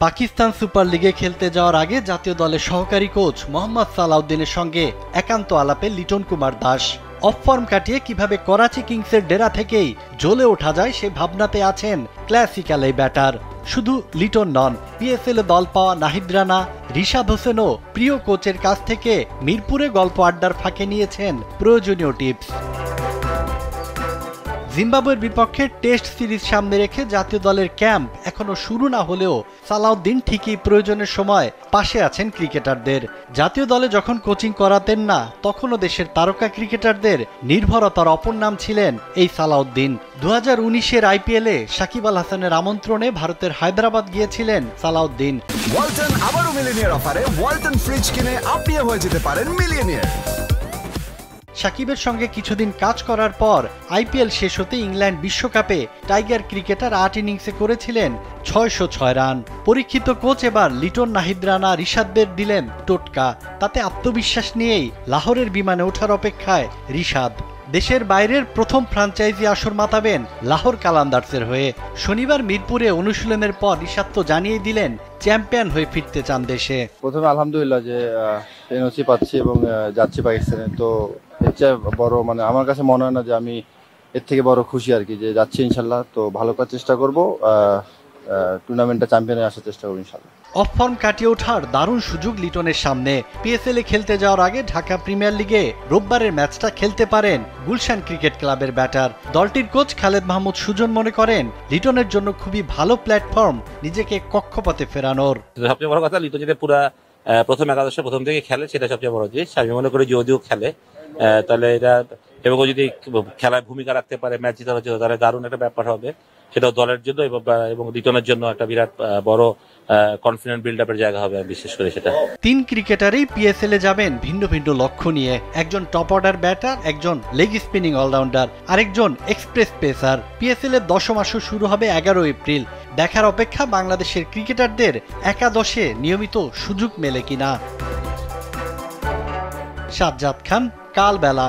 Pakistan super লিগে খেলতে যাওয়ার আগে জাতীয় দলের সহকারী কোচ মোহাম্মদ সালাউদ্দিনের সঙ্গে একান্ত আলাপে লিটন কুমার দাস অফ ফর্ম কাটিয়ে কিভাবে করাচি কিংসের ডেরা থেকেই জ্বলে ওঠা যায় সে ভাবনাতে আছেন ক্লাসিক্যাল এই ব্যাটার। শুধু লিটন নন, পিএসএল এ দল পাওয়া নাহিদ রানা, রিশাদ হোসেনও প্রিয় কোচের কাছ থেকে মিরপুরে গল্প আড্ডার ফাঁকে নিয়েছেন প্রয়োজনীয় টিপস। জিম্বাবুয়ের বিপক্ষে টেস্ট সিরিজ সামনে রেখে জাতীয় দলের ক্যাম্প এখনো শুরু না হলেও সালাউদ্দিন ঠিকই প্রয়োজনের সময় পাশে আছেন ক্রিকেটারদের। জাতীয় দলে যখন কোচিং করাতেন না, তখনও দেশের তারকা ক্রিকেটারদের নির্ভরতার অপর নাম ছিলেন এই সালাউদ্দিন। 2019-এর আইপিএলে সাকিব আল হাসানের আমন্ত্রণে ভারতের হায়দ্রাবাদ গিয়েছিলেন সালাউদ্দিন। ওয়ালটন আবারও মিলিয়নিয়ার অফারে ওয়ালটন ফ্রিজ কিনে আপনিও হয়ে যেতে পারেন মিলিয়নিয়ার। সাকিবের সঙ্গে কিছুদিন কাজ করার পর আইপিএল শেষ হতে ইংল্যান্ড বিশ্বকাপে টাইগার ক্রিকেটার 8 ইনিংসে করেছিলেন 606 রান। পরীক্ষিত কোচ এবার লিটন, নাহিদ রানা, রিশাদদের দিলেন টোটকা। তাতে আত্মবিশ্বাস নিয়েই লাহোরের বিমানে ওঠার অপেক্ষায় রিশাদ। দেশের বাইরের প্রথম ফ্র্যাঞ্চাইজি আসর মাতাবেন লাহোর কালান্দার্সের হয়ে। শনিবার মিরপুরে অনুশীলনের পর রিশাদ তো জানিয়ে দিলেন চ্যাম্পিয়ন হয়ে ফিরতে চান দেশে। প্রথমে আলহামদুলিল্লাহ যে এনওসি পাচ্ছি এবং যাচ্ছি পাকিস্তানে, তো এর চেয়ে বড় আমার কাছে মনে হয় না যে আমি এর থেকে বড় খুশি আর কি, যে যাচ্ছি ইনশাল্লাহ। তো ভালো করার চেষ্টা করবো, টুর্নামেন্টটা চ্যাম্পিয়নে আসার চেষ্টা করবো ইনশাল্লাহ। অফ ফর্ম কাটিয়ে ওঠার দারুণ সুযোগ লিটনের সামনে। পিএসএল এ খেলতে যাওয়ার আগে ঢাকা প্রিমিয়ার লিগে রোববারের ম্যাচটা খেলতে পারেন গুলশান ক্রিকেট ক্লাবের ব্যাটার। দলটির কোচ খালেদ মাহমুদ সুজন মনে করেন লিটনের জন্য খুবই ভালো প্ল্যাটফর্ম নিজেকে কক্ষপথে ফেরানোর। সবচেয়ে বড় কথা, লিটন যদি পুরা প্রথম একাদশে প্রথম থেকে খেলে সেটা সবচেয়ে বড় জিনিস। আমি মনে করি যদিও খেলে তাহলে এটা, এবং যদি খেলায় ভূমিকা রাখতে পারে, ম্যাচ জিতানোর জন্য, তাহলে দারুণ একটা ব্যাপার হবে। সেটাও দলের জন্য এবং লিটনের জন্য একটা বিরাট বড় কনফিডেন্ট বিল্ড আপের জায়গা হবে, বিশেষ করে সেটা। 3 ক্রিকেটারই পিএসএল এ যাবেন ভিন্ন ভিন্ন লক্ষ্য নিয়ে। একজন টপ অর্ডার ব্যাটার, একজন লেগ স্পিনিং অলরাউন্ডার, আরেকজন এক্সপ্রেস পেসার। পিএসএল এর 10ম আসর শুরু হবে 11 এপ্রিল। দেখার অপেক্ষা বাংলাদেশের ক্রিকেটারদের একাদশে নিয়মিত সুযোগ মেলে কিনা। সাজ্জাদ খান, কালবেলা।